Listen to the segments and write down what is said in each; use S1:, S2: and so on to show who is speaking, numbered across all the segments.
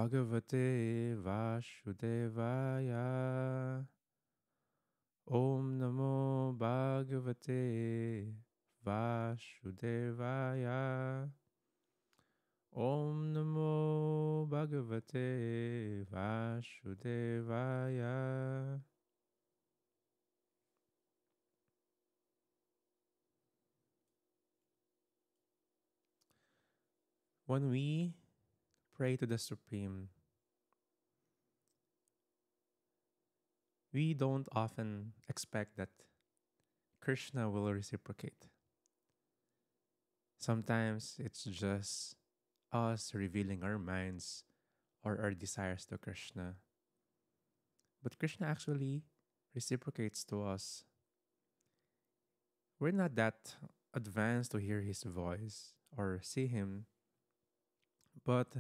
S1: Bhagavate Vasudevaya. Om Namo Bhagavate Vasudevaya. Om Namo Bhagavate Vasudevaya. When we pray to the Supreme, we don't often expect that Krishna will reciprocate. Sometimes it's just us revealing our minds or our desires to Krishna. But Krishna actually reciprocates to us. We're not that advanced to hear his voice or see him, but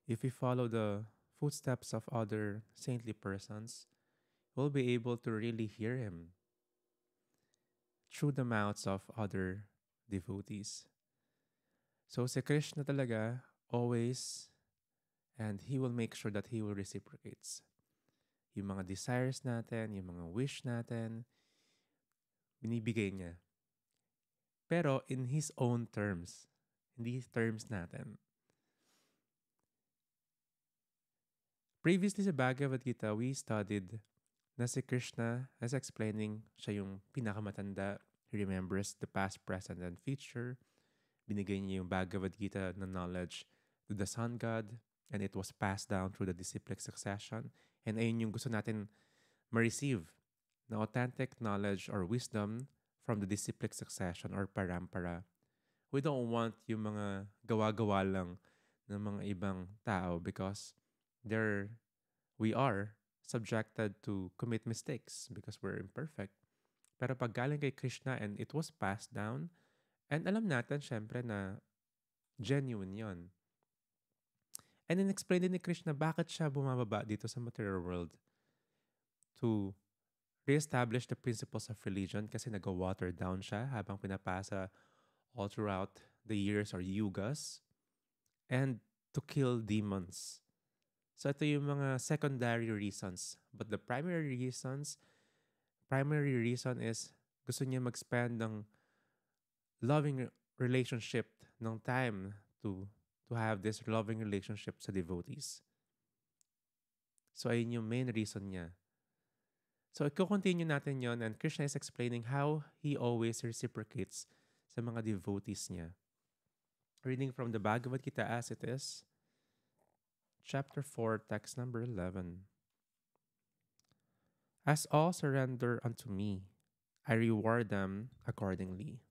S1: if we follow the footsteps of other saintly persons, we'll be able to really hear him through the mouths of other devotees. So si Krishna talaga always, and he will make sure that he will reciprocates. Yung mga desires natin, yung mga wish natin, binibigay niya. Pero in his own terms, hindi terms natin. Previously sa Bhagavad Gita, we studied na si Krishna, as explaining, siya yung pinakamatanda. He remembers the past, present, and future. Binigay niya yung Bhagavad Gita na knowledge to the Sun God, and it was passed down through the disciplic succession. And ayun yung gusto natin ma-receive na authentic knowledge or wisdom from the disciplic succession or parampara. We don't want yung mga gawa-gawa lang ng mga ibang tao because we are subjected to commit mistakes because we're imperfect. Pero pag galing kay Krishna and it was passed down, and alam natin syempre na genuine yon. And then explain din ni Krishna bakit siya bumababa dito sa material world to reestablish the principles of religion kasi nag-water down siya habang pinapasa all throughout the years or yugas and to kill demons. So ito yung mga secondary reasons. But the primary reason is gusto niya mag-spend ng loving relationship ng time to have this loving relationship sa devotees. So ayun yung main reason niya. So i-continue natin yon, and Krishna is explaining how he always reciprocates sa mga devotees niya. Reading from the Bhagavad Gita as it is, Chapter 4, text number 11. As all surrender unto me, I reward them accordingly.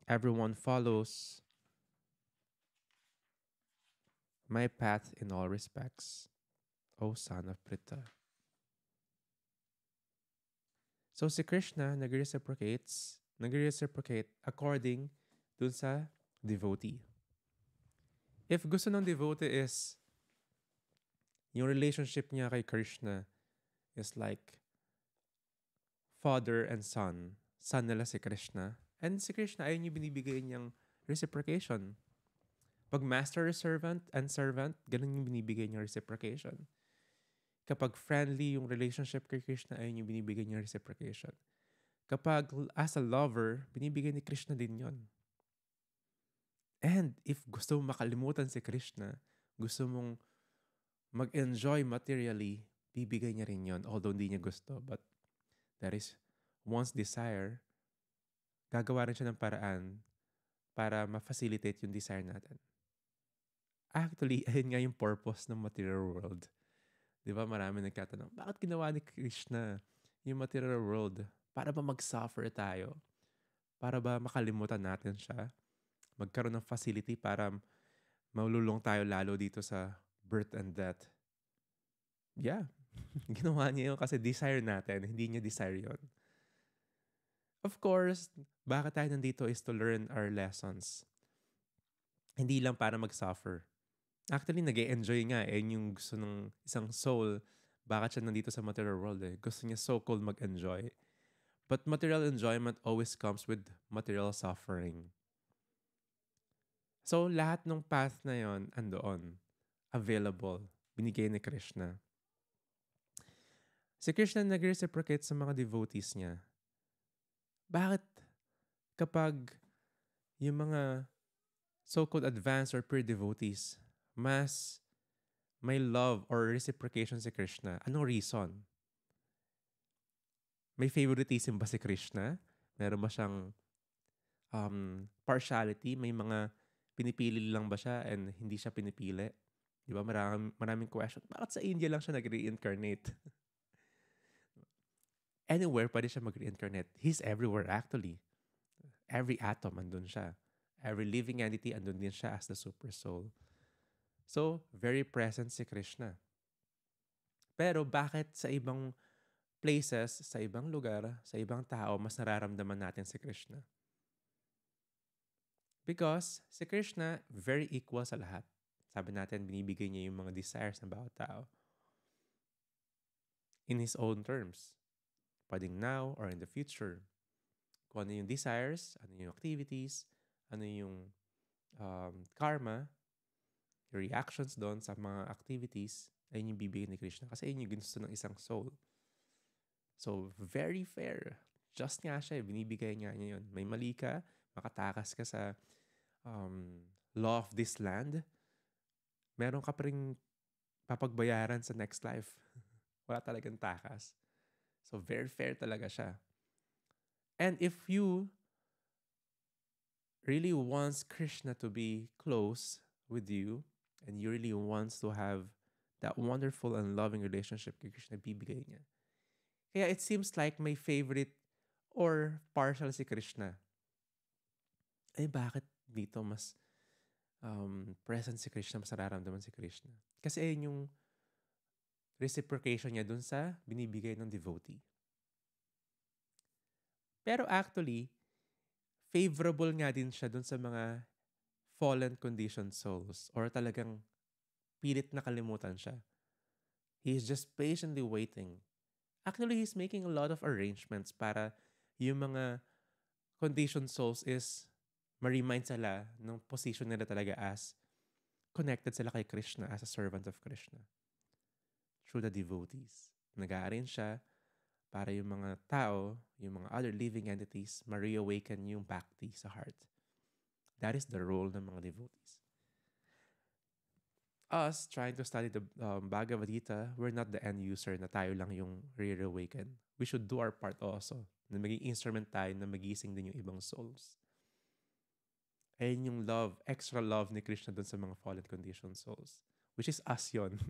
S1: Everyone follows my path in all respects, O son of Pritha. So si Krishna nag-reciprocate according dun sa devotee. If gusto ng devotee is yung relationship niya kay Krishna is like father and son. Son nila si Krishna. And si Krishna, ayun yung binibigay niyang reciprocation. Pag master is servant and servant, ganun yung binibigay niyang reciprocation. Kapag friendly yung relationship kay Krishna, ayun yung binibigay niyang reciprocation. Kapag as a lover, binibigay ni Krishna din yon. And if gusto mong makalimutan si Krishna, gusto mong mag-enjoy materially, bibigay niya rin yon, although hindi niya gusto. But that is one's desire, gagawa rin siya ng paraan para ma-facilitate yung desire natin. Actually, ayun nga yung purpose ng material world. Di ba marami nagtatanong, bakit ginawa ni Krishna yung material world? Para ba mag-suffer tayo? Para ba makalimutan natin siya? Magkaroon ng facility para maululong tayo lalo dito sa birth and death. Yeah. Ginawa niya yun kasi desire natin. Hindi niya desire yun. Of course, bakit tayo nandito is to learn our lessons. Hindi lang para mag-suffer. Actually, nag-e-enjoy nga. Yung gusto ng isang soul. Bakit siya nandito sa material world eh. Gusto niya so-called mag-enjoy. But material enjoyment always comes with material suffering. So, lahat ng path na yon andoon. available. Binigay ni Krishna. Si Krishna nag-reciprocate sa mga devotees niya. Bakit kapag yung mga so-called advanced or pure devotees, mas may love or reciprocation si Krishna? Anong reason? May favoritism ba si Krishna? Meron ba siyang partiality? May mga pinipili lang ba siya and hindi siya pinipili? Di ba? Maraming question. Bakit sa India lang siya nag-reincarnate? Anywhere pwede siya mag-reincarnate. He's everywhere actually. Every atom andun siya. Every living entity andun din siya as the super soul. So, very present si Krishna. Pero bakit sa ibang places, sa ibang lugar, sa ibang tao, mas nararamdaman natin si Krishna? Because si Krishna, very equal sa lahat. Sabi natin, binibigay niya yung mga desires ng bawat tao. In His own terms. Pwedeng now or in the future. Kung ano yung desires, ano yung activities, ano yung karma, yung reactions doon sa mga activities, ayun yung bibigyan ni Krishna. Kasi ayun yung gusto ng isang soul. So, very fair. Just nga siya, binibigay nga niya yun. May mali ka, makatakas ka sa law of this land, meron ka pa rin papagbayaran sa next life. Wala talagang takas. So, very fair talaga siya. And if you really wants Krishna to be close with you, and you really wants to have that wonderful and loving relationship kay Krishna, bibigay niya. Kaya it seems like may favorite or partial si Krishna. Eh bakit dito mas present si Krishna, mas nararamdaman si Krishna? Kasi ayun yung reciprocation niya dun sa binibigay ng devotee. Pero actually, favorable nga din siya dun sa mga fallen conditioned souls or talagang pilit na kalimutan siya. He is just patiently waiting. Actually, he's making a lot of arrangements para yung mga conditioned souls is ma-remind sila ng position nila talaga as connected sila kay Krishna as a servant of Krishna through the devotees. Nag-a-arrange siya para yung mga tao, yung mga other living entities, ma-reawaken yung bhakti sa heart. That is the role ng mga devotees. Us, trying to study the Bhagavad Gita, we're not the end user na tayo lang yung reawaken. We should do our part also. Na maging instrument tayo na magising din yung ibang souls. Ayun yung love, extra love ni Krishna dun sa mga fallen conditioned souls. Which is us yun.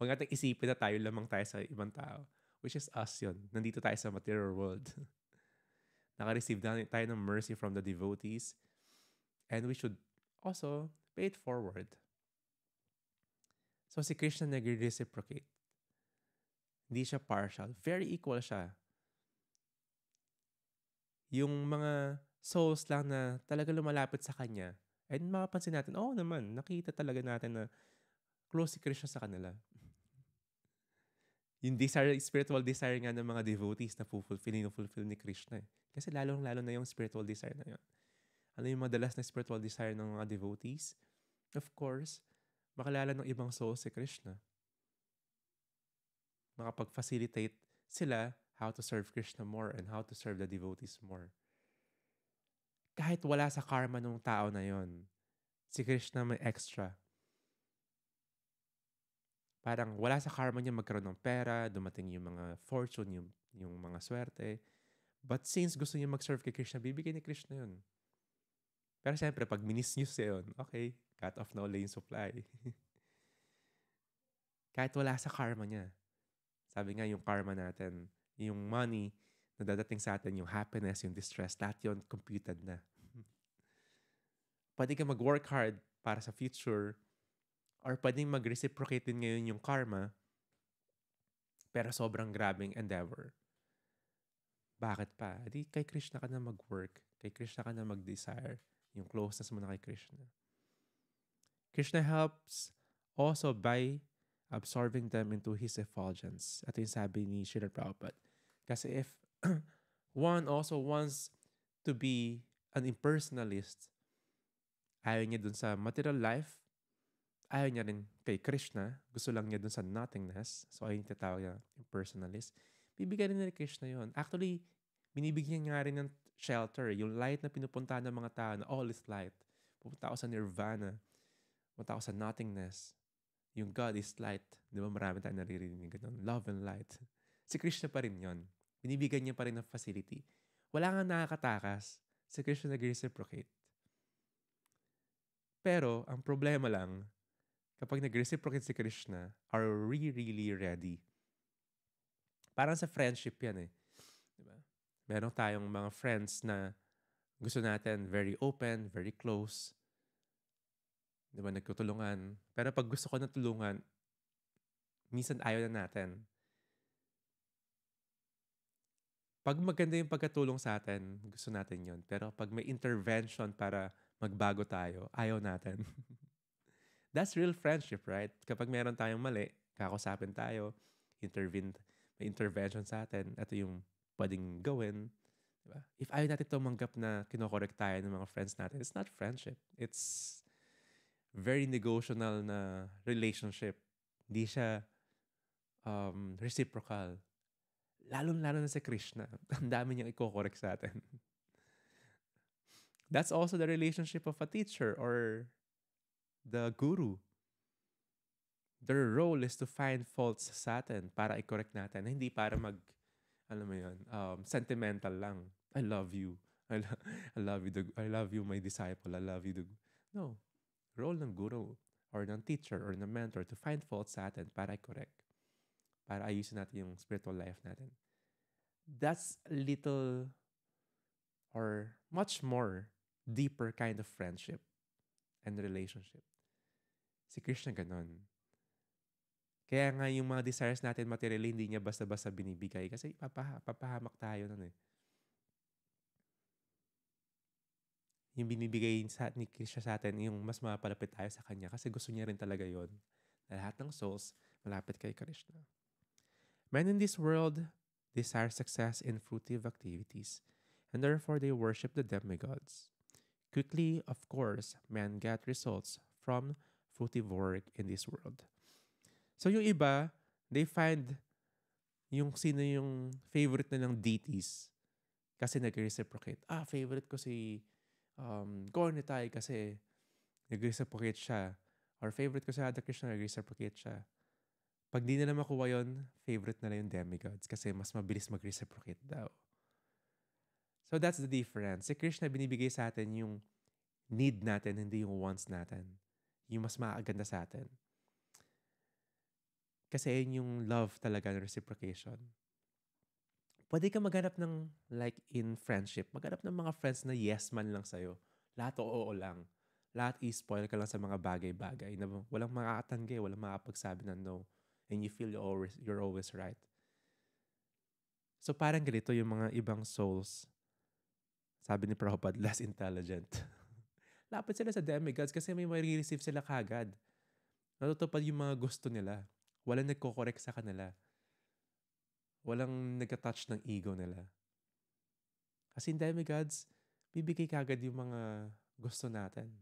S1: Huwag natin isipin na tayo lamang tayo sa ibang tao. Which is us yun. Nandito tayo sa material world. Naka-receive na tayo ng mercy from the devotees. And we should also pay it forward. So si Krishna nag-reciprocate. Hindi siya partial. Very equal siya. Yung mga souls lang na talaga lumalapit sa kanya, and makapansin natin, naman, nakita talaga natin na close si Krishna sa kanila. Yung desire, spiritual desire nga ng mga devotees na fulfill ni Krishna. Kasi lalong-lalo na yung spiritual desire na yun. Ano yung madalas na spiritual desire ng mga devotees? Of course, makalala ng ibang souls si Krishna. Makapag-facilitate sila how to serve Krishna more and how to serve the devotees more. Kahit wala sa karma ng tao na yon, si Krishna may extra. Parang wala sa karma niya magkaroon ng pera, dumating yung mga fortune, yung mga swerte. But since gusto niya mag-serve kay Krishna, bibigyan ni Krishna yun. Pero siyempre, pag minisuse yun, okay, cut off na ulit yung supply. Kahit wala sa karma niya. Sabi nga yung karma natin, yung money na dadating sa atin, yung happiness, yung distress, lahat yun computed na. Pwede ka mag-work hard para sa future or pwedeng mag-reciprocate din ngayon yung karma pero sobrang grabing endeavor. Bakit pa? Di kay Krishna ka na mag-work. Kay Krishna ka na mag-desire. Yung closeness mo na kay Krishna. Krishna helps also by absorbing them into His effulgence. Ito yung sabi ni Srila Prabhupada. Kasi if one also wants to be an impersonalist, ayaw niya dun sa material life, ayaw niya rin kay Krishna. Gusto lang niya dun sa nothingness. So, ayun yung tatawag niya impersonalist. Bibigyan rin ni Krishna yun. Actually, binibigyan nga rin ng shelter. Yung light na pinupuntahan ng mga tao na all is light. Pupunta ako sa nirvana. Pupunta ako sa nothingness. Yung God is light. Di ba marami tayong naririnig ganun? Love and light. Si Krishna pa rin yun. Binibigyan niya pa rin ng facility. Wala nga nakakatakas. Si Krishna nag-reciprocate. Pero, ang problema lang, kapag nag-reciprocate si Krishna, are we really ready? Parang sa friendship yan eh. Diba? Meron tayong mga friends na gusto natin very open, very close. Diba? Nagtutulungan. Pero pag gusto ko ng tulungan, minsan ayaw na natin. Pag maganda yung pagkatulong sa atin, gusto natin yon. Pero pag may intervention para magbago tayo, ayaw natin. That's real friendship, right? Kapag meron tayong mali, kakusapin tayo, may intervention sa atin, ito yung pwedeng gawin. Diba? If ayaw natin tumanggap na kinokorek tayo ng mga friends natin, it's not friendship. It's very negotiable na relationship. Hindi siya reciprocal. Lalo-lalo na si Krishna. Ang dami niyang ikokorek sa atin. That's also the relationship of a teacher or the guru. Their role is to find faults sa atin para i-correct natin. Hindi para alam mo yun, sentimental lang. I love you. I love you. I love you, my disciple. I love you. No. Role ng guru or ng teacher or ng mentor to find faults sa atin para i-correct. Para ayusin natin yung spiritual life natin. That's a little or much more deeper kind of friendship and relationship. Si Krishna ganon. Kaya nga yung mga desires natin materially, hindi niya basta-basta binibigay kasi papahamak tayo nun eh. Yung binibigay ni Krishna sa atin, yung mas mapalapit tayo sa Kanya kasi gusto niya rin talaga yon. Na lahat ng souls malapit kay Krishna. Men in this world desire success in fruitive activities, and therefore they worship the demigods. Quickly, of course, men get results from fruitive work in this world. So yung iba, they find yung sino yung favorite na ng deities kasi nag-reciprocate. Favorite ko si Gornitai kasi nag-reciprocate siya. Or favorite ko si Radha Krishna, nag-reciprocate siya. Pag di nila makuha yun, favorite na lang yung demigods kasi mas mabilis mag-reciprocate daw. So that's the difference. Si Krishna binibigay sa atin yung need natin, hindi yung wants natin. Yung mas makaganda sa atin. Kasi yun yung love talaga ng reciprocation. Pwede ka maghanap ng, like in friendship, maghanap ng mga friends na yes man lang sa'yo. Lahat oo lang. Lahat i-spoil ka lang sa mga bagay-bagay na walang makakatanggi, walang makapagsabi ng no. And you feel you're always right. So parang ganito yung mga ibang souls. Sabi ni Prabhupada, less intelligent. Lapit sila sa demigods kasi may receive sila kagad. Natutupad yung mga gusto nila. Walang nagko-correct sa kanila. Walang nag-touch ng ego nila. Kasi in demigods, bibigay kagad yung mga gusto natin.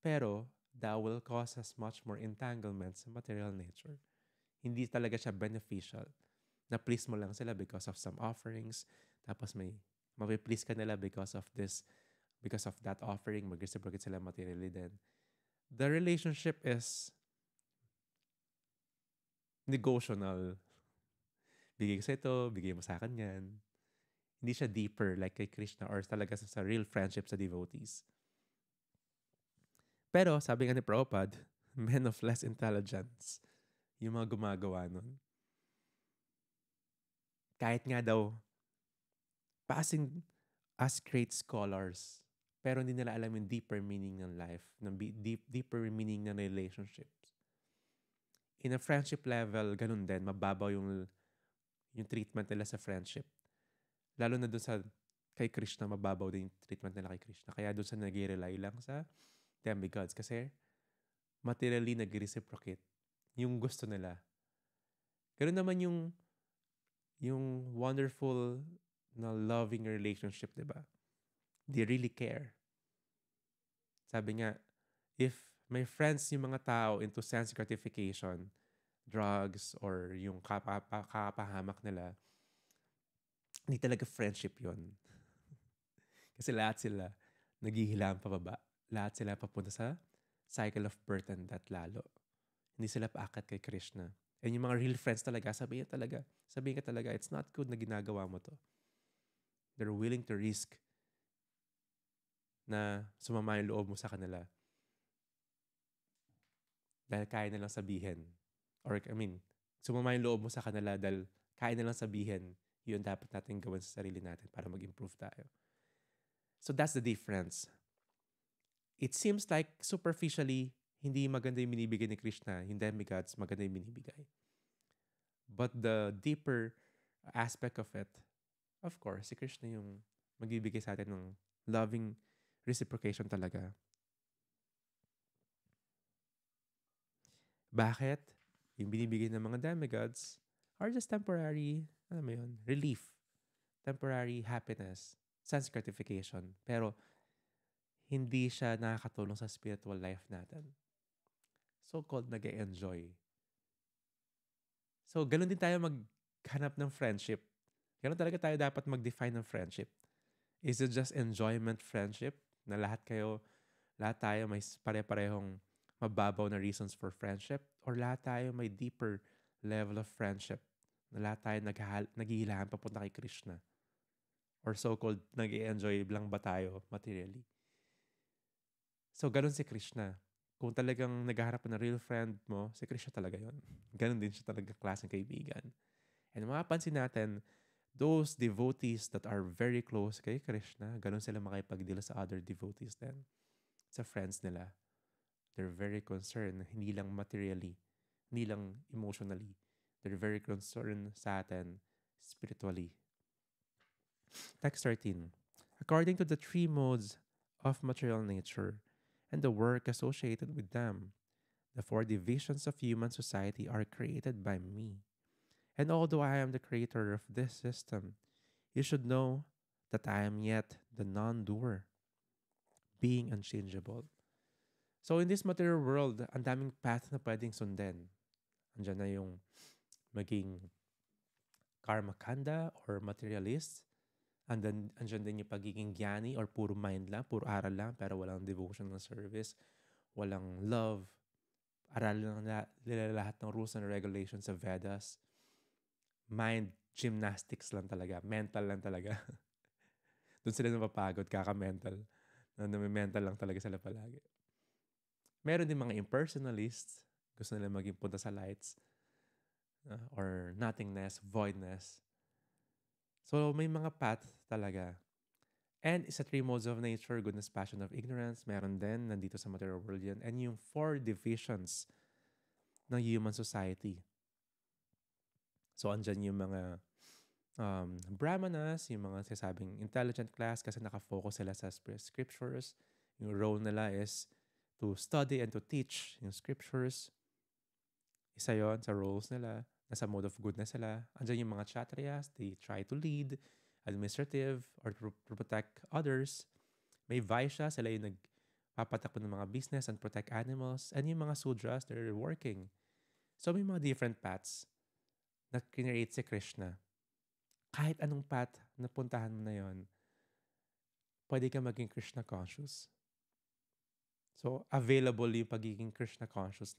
S1: Pero, that will cause us much more entanglements sa material nature. Hindi talaga siya beneficial. Na-please mo lang sila because of some offerings. Tapos mapi-please ka nila because of that offering. Mag-reciprocate sila materially then. The relationship is negotiable. Bigay ko sa ito, bigay mo sa akin yan. Hindi siya deeper like kay Krishna or talaga sa real friendship sa devotees. Pero sabi nga ni Prabhupada, men of less intelligence, yung mga gumagawa nun. Kahit nga daw, passing as great scholars, pero hindi nila alam yung deeper meaning ng life, ng deeper meaning ng relationships. In a friendship level, ganun din, mababaw yung treatment nila sa friendship. Lalo na dun sa kay Krishna, mababaw din yung treatment nila kay Krishna. Kaya dun sa nag-rely lang sa demigods. Kasi materially nag-reciprocate yung gusto nila. Ganun naman yung wonderful na loving relationship, diba? They really care. Sabi nga, if May friends yung mga tao into sense gratification, drugs, or yung kapahamak nila. Hindi talaga friendship yon. Kasi lahat sila naghihilaan pababa. Lahat sila papunta sa cycle of birth and death lalo. Hindi sila paakyat kay Krishna. And yung mga real friends talaga, sabihin ka talaga, it's not good na ginagawa mo to. They're willing to risk na sumama yung loob mo sa kanila. Dahil kaya nilang sabihin. Or, sumama yung loob mo sa kanila dahil kaya nilang sabihin, yun dapat natin gawin sa sarili natin para mag-improve tayo. So that's the difference. It seems like superficially, hindi maganda yung binibigay ni Krishna. Yung demigods, maganda yung binibigay. But the deeper aspect of it, of course, si Krishna yung magbibigay sa atin ng loving reciprocation talaga. Bakit? Yung binibigay ng mga demigods are just temporary, relief, temporary happiness, sense gratification. Pero, hindi siya nakakatulong sa spiritual life natin. So-called nag-e-enjoy. So, ganun din tayo maghanap ng friendship. Ganun talaga tayo dapat mag-define ng friendship. Is it just enjoyment friendship? Na lahat tayo may pare-parehong mababaw na reasons for friendship? Or lahat tayo may deeper level of friendship? Na lahat tayo naghihilahan papunta kay Krishna? Or so-called nag-e-enjoy lang ba tayo materially? So, ganun si Krishna. Kung talagang naghaharap na real friend mo, si Krishna talaga yon. Ganun din siya talaga klaseng kaibigan. And mapapansin natin, those devotees that are very close kay Krishna, ganun sila makipag-deal sa other devotees din. Sa friends nila. They're very concerned, hindi lang materially, hindi lang emotionally. They're very concerned sa atin spiritually. Text 13. According to the three modes of material nature, and the work associated with them. The four divisions of human society are created by me. And although I am the creator of this system, you should know that I am yet the non-doer, being unchangeable. So in this material world, ang daming path na pwedeng sundin. Andiyan na yung maging karmakanda or materialist. And then, andyan din yung pagiging gyani or puro mind lang, puro aral lang, pero walang devotion ng service, walang love, aral lang nila lahat ng rules and regulations sa Vedas. Mind gymnastics lang talaga, mental lang talaga. Doon sila napapagod, kaka-mental. Mental lang talaga sila palagi. Meron din mga impersonalists, gusto nila maging punta sa lights, or nothingness, voidness. So, may mga path talaga. And sa three modes of nature, goodness, passion, of ignorance, meron din, nandito sa material world yan. And yung four divisions ng human society. So, andyan yung mga brahmanas, yung mga sinasabing intelligent class kasi nakafocus sila sa scriptures. Yung role nila is to study and to teach yung scriptures. Isa yon sa roles nila. Nasa mode of goodness sila. Andyan yung mga kshatriyas, they try to lead, administrative, or to protect others. May vaishya, sila yung nagpapatakbo ng mga business and protect animals. And yung mga sudras, they're working. So may mga different paths na create si Krishna. Kahit anong path na puntahan mo na yon, pwede ka maging Krishna conscious. So available yung pagiging Krishna conscious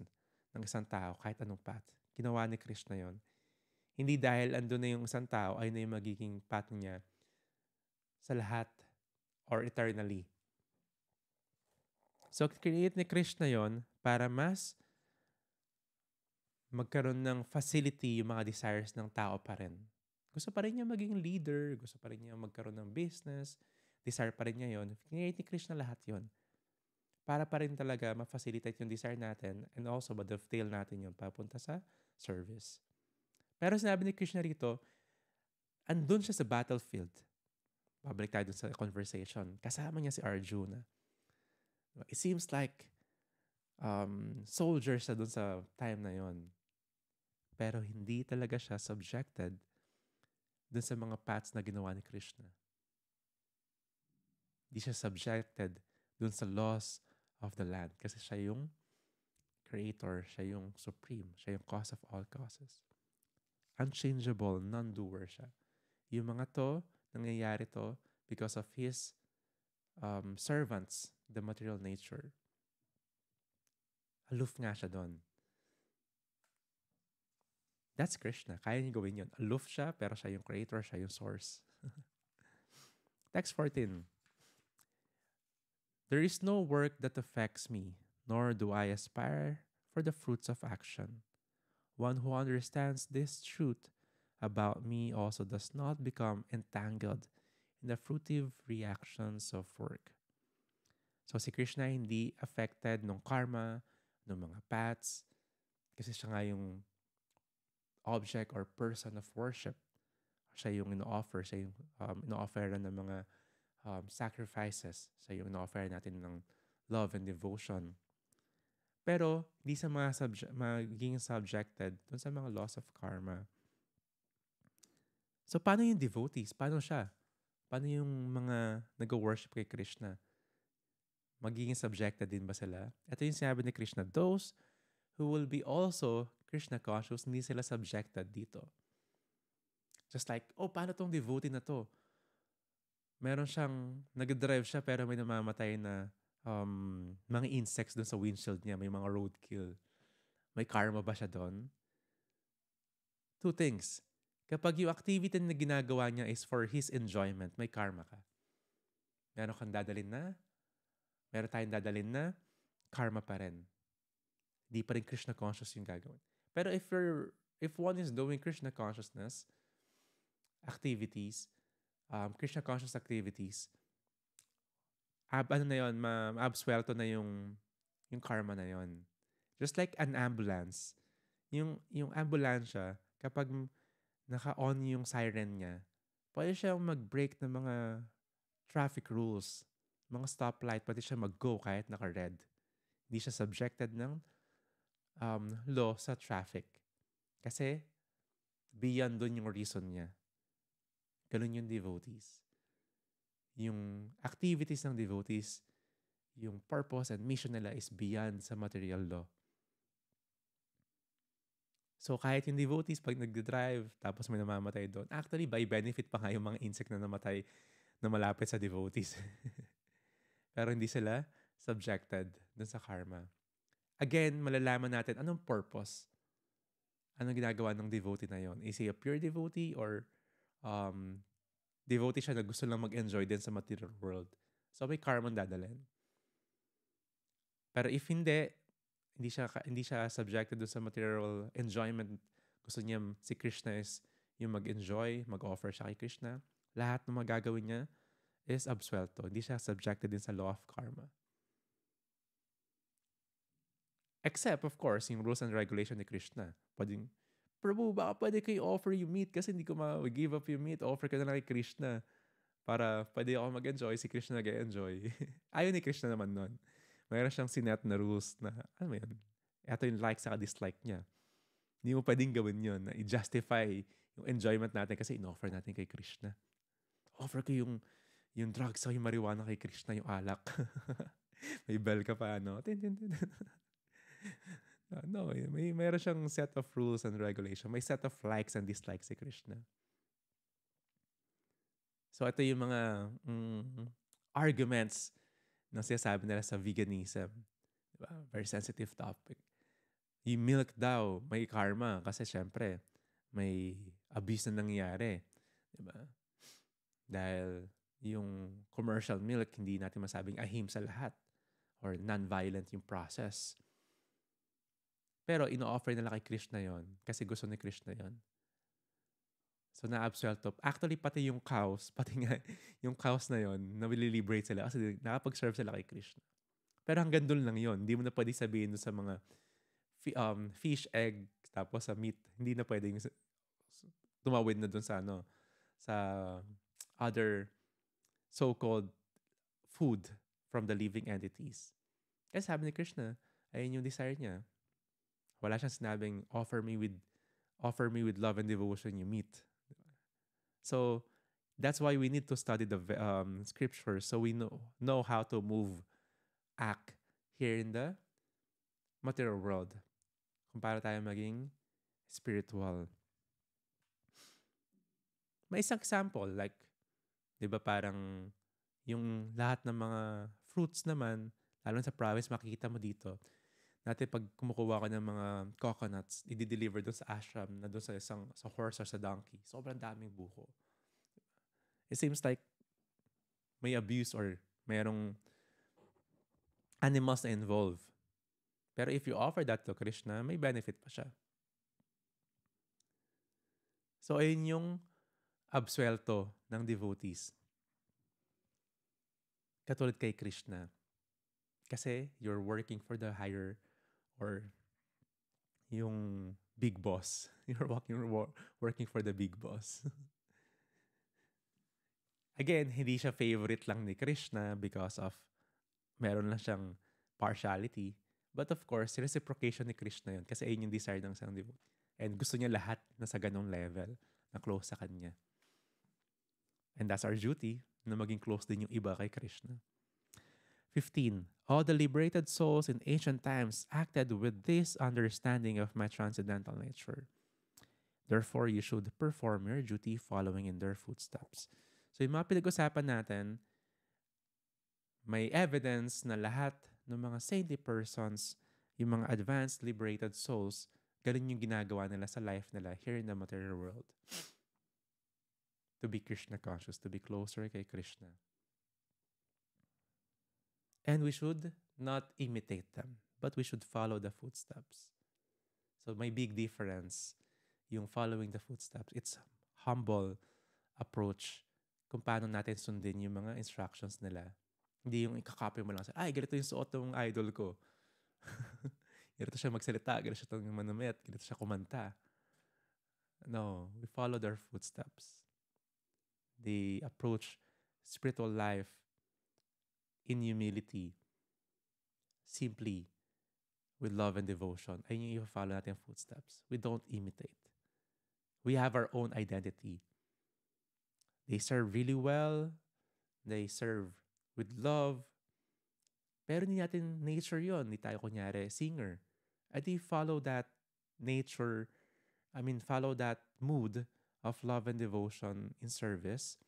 S1: ng isang tao kahit anong path. Ginawa ni Krishna yon. Hindi dahil andun na yung isang tao ay na yung magiging path niya sa lahat or eternally. So, create ni Krishna yon para mas magkaroon ng facility yung mga desires ng tao pa rin. Gusto pa rin niya maging leader, gusto pa rin niya magkaroon ng business, desire pa rin niya yon. Create ni Krishna lahat yon. Para pa rin talaga ma-facilitate yung desire natin and also ma-dovetail natin yung papunta sa service. Pero sinabi ni Krishna rito, andun siya sa battlefield. Babalik tayo dun sa conversation. Kasama niya si Arjuna. It seems like soldiers siya dun sa time na yon. Pero hindi talaga siya subjected dun sa mga paths na ginawa ni Krishna. Hindi siya subjected dun sa laws of the land. Kasi siya yung creator, siya yung supreme, siya yung cause of all causes. Unchangeable, non-doer siya. Yung mga to, nangyayari to because of His servants, the material nature. Aloof nga siya doon. That's Krishna. Kaya niya gawin yun. Aloof siya, pero siya yung creator, siya yung source. Text 14. There is no work that affects me, nor do I aspire for the fruits of action. One who understands this truth about me also does not become entangled in the fruitive reactions of work. So si Krishna hindi affected ng karma, ng mga paths, kasi siya nga yung object or person of worship. Siya yung ino-offer, siya yung ino-offer ng mga sacrifices. Siya yung ino-offer natin ng love and devotion. Pero hindi sa magiging subjected dun sa mga laws of karma. So paano yung devotees? Paano siya? Paano yung mga nag-worship kay Krishna? Magiging subjected din ba sila? Ito yung sinabi ni Krishna, those who will be also Krishna conscious, hindi sila subjected dito. Just like, paano tong devotee na to? Meron siyang, nag-drive siya pero may namamatay na mga insects dun sa windshield niya. May mga roadkill. May karma ba siya doon? Two things. Kapag yung activity na ginagawa niya is for his enjoyment, may karma ka. Meron kang dadalin na, meron tayong dadalin na, karma pa rin. Di pa rin Krishna conscious yung gagawin. Pero if one is doing Krishna consciousness activities, Krishna conscious activities, ano na yun, absuelto na yung karma na yun. Just like an ambulance. Yung ambulansya, kapag naka-on yung siren niya, pwede siyang mag-break ng mga traffic rules, mga stoplight, pwede siya mag-go kahit naka-red. Hindi siya subjected ng law sa traffic. Kasi beyond dun yung reason niya. Ganun yung devotees. Yung activities ng devotees, yung purpose and mission nila is beyond sa material law. So kahit yung devotees, pag nag-drive, tapos may namamatay doon, actually, by benefit pa nga yung mga insect na namatay na malapit sa devotees. Pero hindi sila subjected dun sa karma. Again, malalaman natin anong purpose. Anong ginagawa ng devotee na yon? Is he a pure devotee or devotee siya na gusto lang mag-enjoy din sa material world? So may karma dadalhin. Pero if hindi siya subjected doon sa material enjoyment. Gusto niya si Krishna is yung mag-enjoy, mag-offer siya kay Krishna. Lahat ng magagawin niya is absuelto. Hindi siya subjected din sa law of karma. Except, of course, yung rules and regulation ni Krishna. Prabhu, baka pwede kayo offer yung meat kasi hindi ko ma-give up yung meat. Offer ka na lang kay Krishna para pwede ako mag-enjoy. Si Krishna nag-enjoy. Ayaw ni Krishna naman nun. Mayroon siyang sinet na rules na, ano yun? Ito yung like sa dislike niya. Hindi mo pwedeng gawin yun na i-justify yung enjoyment natin kasi in-offer natin kay Krishna. Offer ko yung drugs o yung marijuana kay Krishna, yung alak. May bell ka pa, no? No, mayroon siyang set of rules and regulation. May set of likes and dislikes si Krishna. So ito yung mga arguments na sinasabi nila sa veganism. Diba? Very sensitive topic. Yung milk daw, may karma kasi syempre, may abuse na nangyayari. Diba? Dahil yung commercial milk, hindi natin masabing ahimsa lahat or non-violent yung process. Pero ino-offer nila kay Krishna yon kasi gusto ni Krishna yon. So na-absuelto. Actually, pati yung cows, pati nga yung cows na yon, na-liberate sila kasi nakapag-serve sila kay Krishna. Pero hanggang doon lang yon. Hindi mo na pwede sabihin sa mga fish, egg, tapos sa meat. Hindi na pwedeng tumawid na doon sa sa other so-called food from the living entities. Kasi sabi ni Krishna, ayun yung desire niya. Wala siyang sinabing, offer me with love and devotion yung meat. So, that's why we need to study the scriptures so we know how to move, act here in the material world. Kung paano tayo maging spiritual. May isang example, like, di ba parang yung lahat ng mga fruits naman, lalo sa province, makikita mo dito. Dati pag kumukuha ka ng mga coconuts, i-deliver doon sa ashram na doon sa horse or sa donkey. Sobrang daming buko. It seems like may abuse or mayroong animals na involved. Pero if you offer that to Krishna, may benefit pa siya. So, ayun yung absuelto ng devotees. Katulad kay Krishna. Kasi you're working for the higher or yung big boss. You're working for the big boss. Again, hindi siya favorite lang ni Krishna because of meron lang siyang partiality. But of course, reciprocation ni Krishna yun kasi ayun yung desire ng isang devotee. And gusto niya lahat na sa ganong level na close sa kanya. And that's our duty na maging close din yung iba kay Krishna. 15. All the liberated souls in ancient times acted with this understanding of my transcendental nature. Therefore, you should perform your duty following in their footsteps. So yung mga pinag-usapan natin, may evidence na lahat ng mga saintly persons, yung mga advanced liberated souls, ganun yung ginagawa nila sa life nila here in the material world. To be Krishna conscious, to be closer kay Krishna. And we should not imitate them, but we should follow the footsteps. So may big difference yung following the footsteps. It's humble approach kung paano natin sundin yung mga instructions nila. Hindi yung ikakopy mo lang sa, ay, ganito yung suot ng idol ko. Ganito siya magsalita, ganito siya manumit, ganito siya kumanta. No, we follow their footsteps. They approach spiritual life in humility, simply with love and devotion. Ayun yung i-follow natin footsteps. We don't imitate. We have our own identity. They serve really well. They serve with love. Pero hindi natin nature yon. Hindi tayo kunyari singer. I think follow that nature, follow that mood of love and devotion in service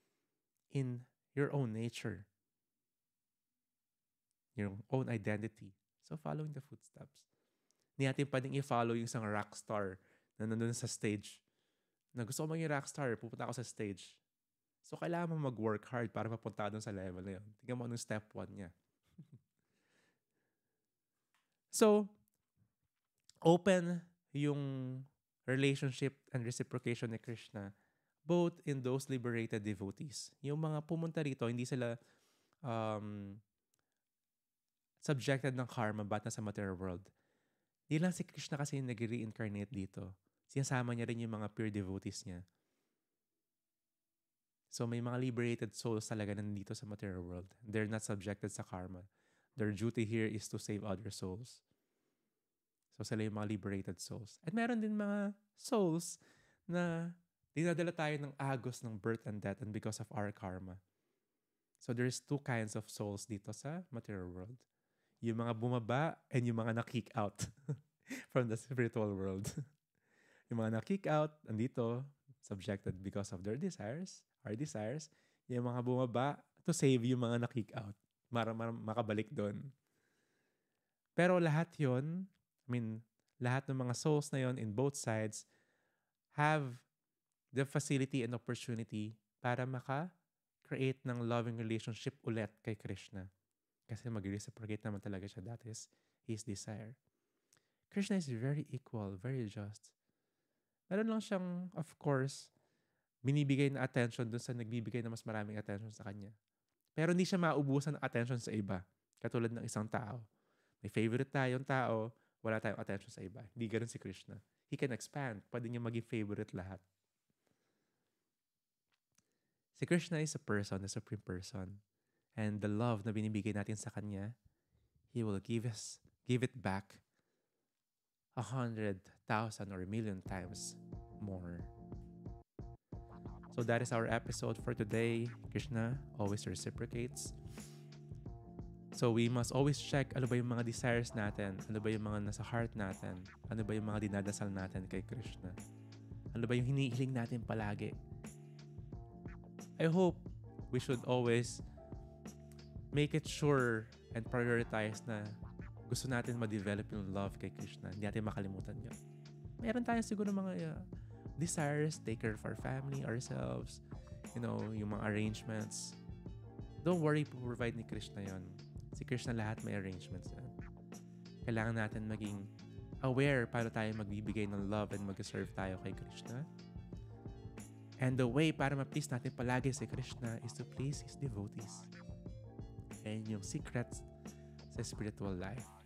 S1: in your own nature. Your own identity. So, following the footsteps. Hindi natin pwedeng i-follow yung isang rock star na nandun sa stage. Na gusto ko maging rock star, pupunta ako sa stage. So, kailangan mo mag-work hard para mapunta doon sa level na yun. Tingnan mo anong step 1 niya. So, open yung relationship and reciprocation ni Krishna both in those liberated devotees. Yung mga pumunta rito, hindi sila subjected ng karma ba't nasa material world. Di lang si Krishna kasi yung nag-reincarnate dito. Sinasama niya rin yung mga pure devotees niya. So may mga liberated souls talaga nandito sa material world. They're not subjected sa karma. Their duty here is to save other souls. So sila yung mga liberated souls. At meron din mga souls na dinadala tayo ng agos ng birth and death and because of our karma. So there's 2 kinds of souls dito sa material world. Yung mga bumaba and yung mga na-kick out from the spiritual world. Yung mga na-kick out, andito, subjected because of their desires, our desires. Yung mga bumaba to save yung mga na-kick out. Makabalik doon. Pero lahat yon, lahat ng mga souls na yon in both sides have the facility and opportunity para maka-create ng loving relationship ulit kay Krishna. Kasi mag-reciprocate naman talaga siya. That is his desire. Krishna is very equal, very just. Meron lang siyang, of course, binibigay na attention dun sa nagbibigay na mas maraming attention sa kanya. Pero hindi siya maubusan ng attention sa iba. Katulad ng isang tao. May favorite tayong tao, wala tayong attention sa iba. Hindi ganun si Krishna. He can expand. Pwede niya maging favorite lahat. Si Krishna is a person, the supreme person. And the love na binibigay natin sa kanya, He will give it back 100,000 or 1,000,000 times more. So that is our episode for today. Krishna always reciprocates. So we must always check ano ba yung mga desires natin, ano ba yung mga nasa heart natin, ano ba yung mga dinadasal natin kay Krishna, ano ba yung hinihiling natin palagi. I hope we should always make it sure and prioritize na gusto natin ma-develop yung love kay Krishna. Hindi natin makalimutan yun. Meron tayong siguro mga desires, take care of our family, ourselves, yung mga arrangements. Don't worry, provide ni Krishna yon. Si Krishna lahat may arrangements yan. Kailangan natin maging aware paano tayo magbibigay ng love and mag-serve tayo kay Krishna. And the way para ma-please natin palagi si Krishna is to please His devotees. And yung secrets sa spiritual life.